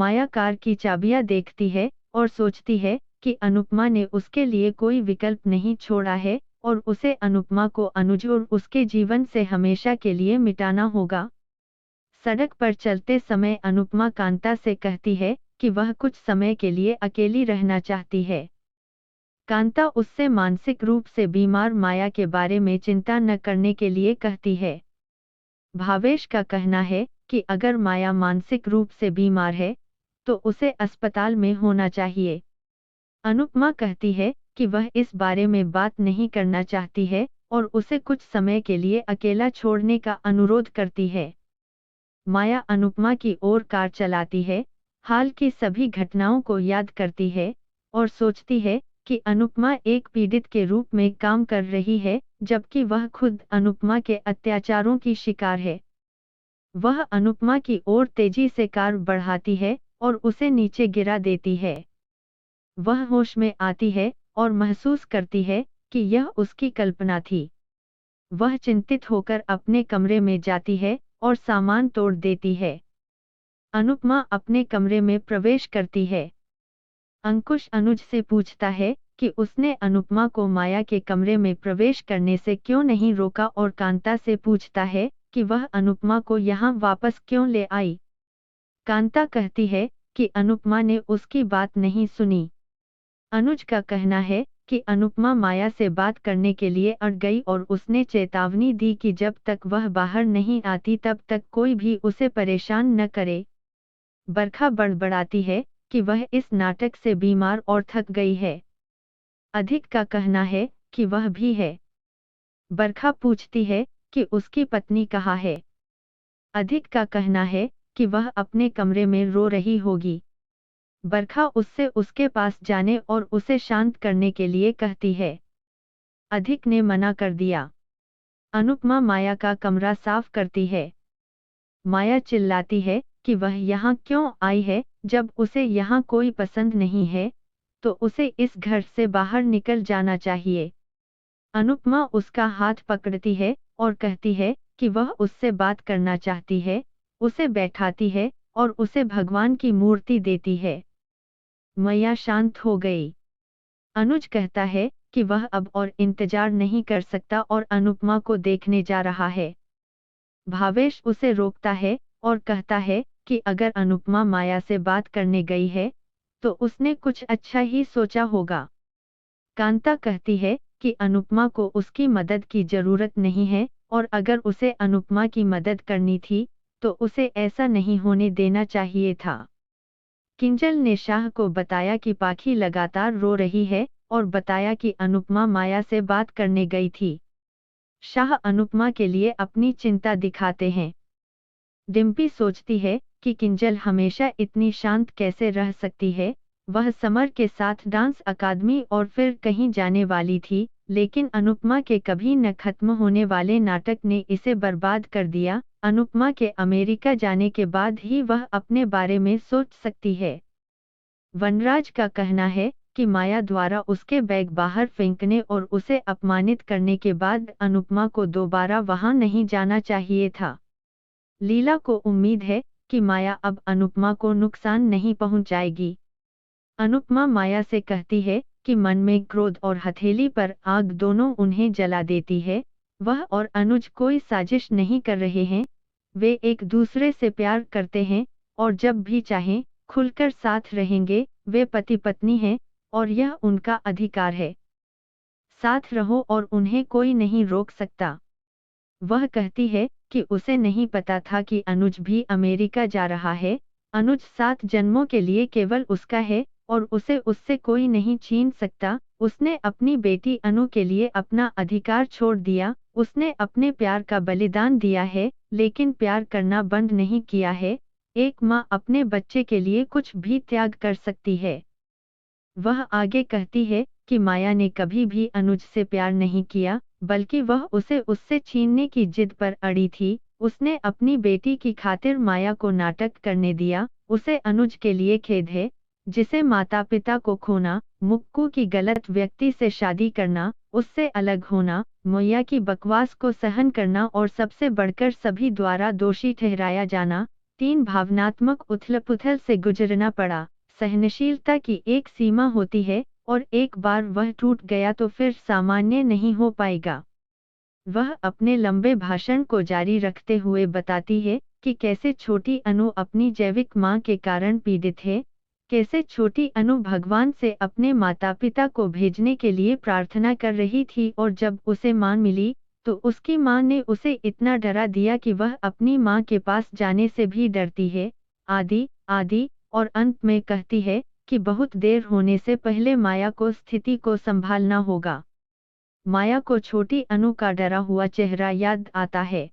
माया car की चाबियां देखती है और सोचती है कि अनुपमा ने उसके लिए कोई विकल्प नहीं छोड़ा है और उसे अनुपमा को अनुज और उसके जीवन से हमेशा के लिए मिटाना होगा। सड़क पर चलते समय अनुपमा कांता से कहती है कि वह कुछ समय के लिए अकेली रहना चाहती है। कांता उससे मानसिक रूप से बीमार माया के बारे में चिंता न करने के लिए कहती है। भावेश का कहना है कि अगर माया मानसिक रूप से बीमार है तो उसे अस्पताल में होना चाहिए। अनुपमा कहती है कि वह इस बारे में बात नहीं करना चाहती है और उसे कुछ समय के लिए अकेला छोड़ने का अनुरोध करती है। माया अनुपमा की ओर कार चलाती है, हाल की सभी घटनाओं को याद करती है और सोचती है कि अनुपमा एक पीड़ित के रूप में काम कर रही है, जबकि वह खुद अनुपमा के अत्याचारों की शिकार है। वह अनुपमा की ओर तेजी से कार बढ़ाती है और उसे नीचे गिरा देती है। वह होश में आती है और महसूस करती है कि यह उसकी कल्पना थी। वह चिंतित होकर अपने कमरे में जाती है और सामान तोड़ देती है। अनुपमा अपने कमरे में प्रवेश करती है। अंकुश अनुज से पूछता है कि उसने अनुपमा को माया के कमरे में प्रवेश करने से क्यों नहीं रोका और कांता से पूछता है कि वह अनुपमा को यहाँ वापस क्यों ले आई। कांता कहती है कि अनुपमा ने उसकी बात नहीं सुनी। अनुज का कहना है कि अनुपमा माया से बात करने के लिए अड़ गई और उसने चेतावनी दी कि जब तक वह बाहर नहीं आती तब तक कोई भी उसे परेशान न करे। बरखा बड़बड़ाती है कि वह इस नाटक से बीमार और थक गई है। अधिक का कहना है कि वह भी है। बरखा पूछती है कि उसकी पत्नी कहाँ है। अधिक का कहना है कि वह अपने कमरे में रो रही होगी। बरखा उससे उसके पास जाने और उसे शांत करने के लिए कहती है। अधिक ने मना कर दिया। अनुपमा माया का कमरा साफ करती है। माया चिल्लाती है कि वह यहाँ क्यों आई है, जब उसे यहाँ कोई पसंद नहीं है तो उसे इस घर से बाहर निकल जाना चाहिए। अनुपमा उसका हाथ पकड़ती है और कहती है कि वह उससे बात करना चाहती है, उसे बैठाती है और उसे भगवान की मूर्ति देती है। माया शांत हो गई। अनुज कहता है कि वह अब और इंतजार नहीं कर सकता और अनुपमा को देखने जा रहा है। भावेश उसे रोकता है और कहता है कि अगर अनुपमा माया से बात करने गई है तो उसने कुछ अच्छा ही सोचा होगा। कांता कहती है कि अनुपमा को उसकी मदद की जरूरत नहीं है और अगर उसे अनुपमा की मदद करनी थी तो उसे ऐसा नहीं होने देना चाहिए था। किंजल ने शाह को बताया कि पाखी लगातार रो रही है और बताया कि अनुपमा माया से बात करने गई थी। शाह अनुपमा के लिए अपनी चिंता दिखाते हैं। डिम्पी सोचती है कि किंजल हमेशा इतनी शांत कैसे रह सकती है। वह समर के साथ डांस अकादमी और फिर कहीं जाने वाली थी, लेकिन अनुपमा के कभी न खत्म होने वाले नाटक ने इसे बर्बाद कर दिया। अनुपमा के अमेरिका जाने के बाद ही वह अपने बारे में सोच सकती है। वनराज का कहना है कि माया द्वारा उसके बैग बाहर फेंकने और उसे अपमानित करने के बाद अनुपमा को दोबारा वहां नहीं जाना चाहिए था। लीला को उम्मीद है कि माया अब अनुपमा को नुकसान नहीं पहुंचाएगी। अनुपमा माया से कहती है कि मन में क्रोध और हथेली पर आग दोनों उन्हें जला देती है। वह और अनुज कोई साजिश नहीं कर रहे हैं, वे एक दूसरे से प्यार करते हैं और जब भी चाहें खुलकर साथ रहेंगे। वे पति पत्नी हैं और यह उनका अधिकार है। साथ रहो और उन्हें कोई नहीं रोक सकता। वह कहती है कि उसे नहीं पता था कि अनुज भी अमेरिका जा रहा है। अनुज 7 जन्मों के लिए केवल उसका है और उसे उससे कोई नहीं छीन सकता। उसने अपनी बेटी अनु के लिए अपना अधिकार छोड़ दिया। उसने अपने प्यार का बलिदान दिया है, लेकिन प्यार करना बंद नहीं किया है। एक माँ अपने बच्चे के लिए कुछ भी त्याग कर सकती है। वह आगे कहती है कि माया ने कभी भी अनुज से प्यार नहीं किया, बल्कि वह उसे उससे छीनने की जिद पर अड़ी थी। उसने अपनी बेटी की खातिर माया को नाटक करने दिया। उसे अनुज के लिए खेद है, जिसे माता पिता को खोना, मुक्कू की गलत व्यक्ति से शादी करना, उससे अलग होना, माया की बकवास को सहन करना और सबसे बढ़कर सभी द्वारा दोषी ठहराया जाना। 3 भावनात्मक उथल-पुथल से गुजरना पड़ा। सहनशीलता की एक सीमा होती है और एक बार वह टूट गया तो फिर सामान्य नहीं हो पाएगा। वह अपने लंबे भाषण को जारी रखते हुए बताती है कि कैसे छोटी अनु अपनी जैविक मां के कारण पीड़ित है, कैसे छोटी अनु भगवान से अपने माता-पिता को भेजने के लिए प्रार्थना कर रही थी और जब उसे मां मिली, तो उसकी मां ने उसे इतना डरा दिया कि वह अपनी मां के पास जाने से भी डरती है, आदि, आदि, और अंत में कहती है कि बहुत देर होने से पहले माया को स्थिति को संभालना होगा। माया को छोटी अनु का डरा हुआ चेहरा याद आता है।